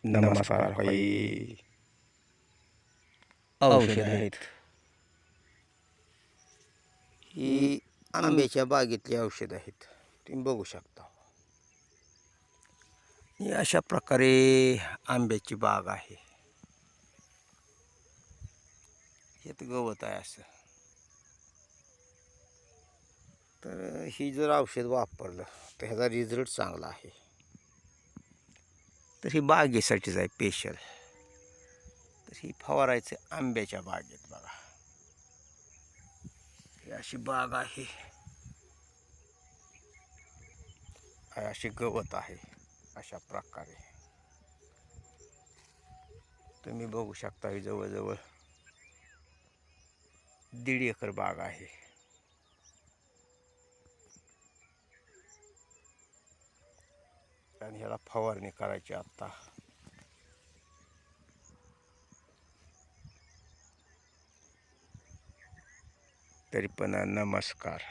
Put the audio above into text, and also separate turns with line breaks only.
नमस्कार. काही औषध आहेत. ही आंब्याच्या बागेतली औषध आहेत. तुम्ही बघू शकता. ही अशा प्रकारे आंब्याची बाग आहे. यात गवत आहे असं. तर ही जर औषध वापरलं तर ह्याचा रिझल्ट चांगला आहे. तर ही बागेसाठीच आहे स्पेशल. तर ही फवारायचं आंब्याच्या बागेत. बघा, ही अशी बाग आहे. अशी गवत आहे. अशा प्रकारे तुम्ही बघू शकता. ही जवळजवळ 1.5 एकर बाग आहे. आणि ह्याला फवारणी करायची आता. तरी पण नमस्कार.